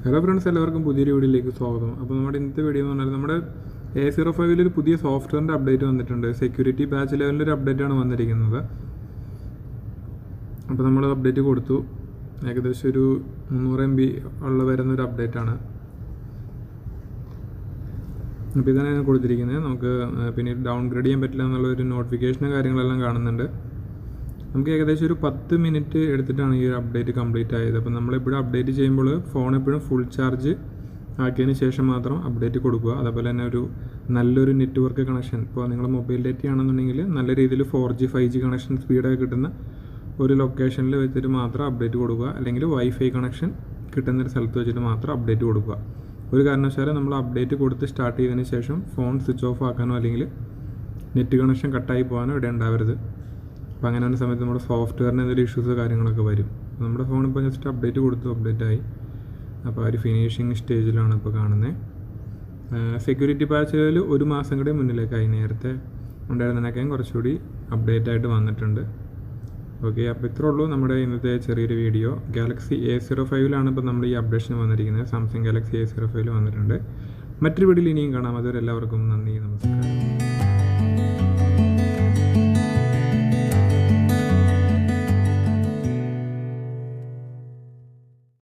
Hello friends, എല്ലാവർക്കും പുതിയൊരു വീഡിയോയിലേക്ക് സ്വാഗതം. അപ്പോൾ നമ്മുടെ ഇന്നത്തെ വീഡിയോ എന്ന് പറഞ്ഞാൽ നമ്മുടെ A05 ഒരു പുതിയ സോഫ്റ്റ്വെയറിൻ്റെ അപ്ഡേറ്റ് വന്നിട്ടുണ്ട്. സെക്യൂരിറ്റി പാച്ച് ലെവലിലൊരു അപ്ഡേറ്റാണ് വന്നിരിക്കുന്നത്. അപ്പോൾ നമ്മൾ അപ്ഡേറ്റ് കൊടുത്തു. ഏകദേശം ഒരു 300 MB ഉള്ള വരുന്നൊരു അപ്ഡേറ്റാണ്. അപ്പോൾ ഇതാണ് ഞാൻ കൊടുത്തിരിക്കുന്നത്. നമുക്ക് പിന്നീട് ഡൗൺഗ്രേഡ് ചെയ്യാൻ പറ്റില്ല എന്നുള്ളൊരു നോട്ടിഫിക്കേഷനും കാര്യങ്ങളെല്ലാം കാണുന്നുണ്ട്. നമുക്ക് ഏകദേശം ഒരു 10 മിനിറ്റ് എടുത്തിട്ടാണ് ഈ ഒരു അപ്ഡേറ്റ് കംപ്ലീറ്റ് ആയത്. അപ്പോൾ നമ്മളെപ്പോഴും അപ്ഡേറ്റ് ചെയ്യുമ്പോൾ ഫോൺ എപ്പോഴും ഫുൾ ചാർജ് ആക്കിയതിന് ശേഷം മാത്രം അപ്ഡേറ്റ് കൊടുക്കുക. അതുപോലെ തന്നെ ഒരു നല്ലൊരു നെറ്റ്വർക്ക് കണക്ഷൻ, ഇപ്പോൾ നിങ്ങൾ മൊബൈൽ ഡേറ്റ ആണെന്നുണ്ടെങ്കിൽ നല്ല രീതിയിൽ 4G 5G കണക്ഷൻ സ്പീഡൊക്കെ കിട്ടുന്ന ഒരു ലൊക്കേഷനിൽ വെച്ചിട്ട് മാത്രം അപ്ഡേറ്റ് കൊടുക്കുക. അല്ലെങ്കിൽ വൈഫൈ കണക്ഷൻ കിട്ടുന്നൊരു സ്ഥലത്ത് വെച്ചിട്ട് മാത്രം അപ്ഡേറ്റ് കൊടുക്കുക. ഒരു കാരണവശാലും നമ്മൾ അപ്ഡേറ്റ് കൊടുത്ത് സ്റ്റാർട്ട് ചെയ്തതിന് ശേഷം ഫോൺ സ്വിച്ച് ഓഫ് ആക്കാനോ അല്ലെങ്കിൽ നെറ്റ് കണക്ഷൻ കട്ടായി പോകാനോ ഇവിടെ ഉണ്ടാവരുത്. അപ്പോൾ അങ്ങനെ ഒരു സമയത്ത് നമ്മുടെ സോഫ്റ്റ്വെയറിന് എന്തെങ്കിലും ഇഷ്യൂസ് കാര്യങ്ങളൊക്കെ വരും. നമ്മുടെ ഫോൺ ഇപ്പോൾ ജസ്റ്റ് അപ്ഡേറ്റ് കൊടുത്തു, അപ്ഡേറ്റ് ആയി. അപ്പോൾ ഒരു ഫിനിഷിങ് സ്റ്റേജിലാണ് ഇപ്പോൾ കാണുന്നത്. സെക്യൂരിറ്റി പാച്ചുകളിൽ 1 മാസം കൂടെ മുന്നിലേക്കായി. നേരത്തെ ഉണ്ടായിരുന്നതിനൊക്കെ കുറച്ചുകൂടി അപ്ഡേറ്റ് ആയിട്ട് വന്നിട്ടുണ്ട്. ഓക്കെ, അപ്പോൾ ഇത്രേ ഉള്ളൂ നമ്മുടെ ഇന്നത്തെ ചെറിയൊരു വീഡിയോ. ഗാലക്സി A05 ഇപ്പോൾ നമ്മൾ ഈ അപ്ഡേഷൻ വന്നിരിക്കുന്നത്. സാംസങ് ഗാലക്സി A05 വന്നിട്ടുണ്ട്. മറ്റൊരു വീഡിയോയിൽ ഇനിയും കാണാം. അതുവരെ എല്ലാവർക്കും നന്ദി, നമസ്കാരം.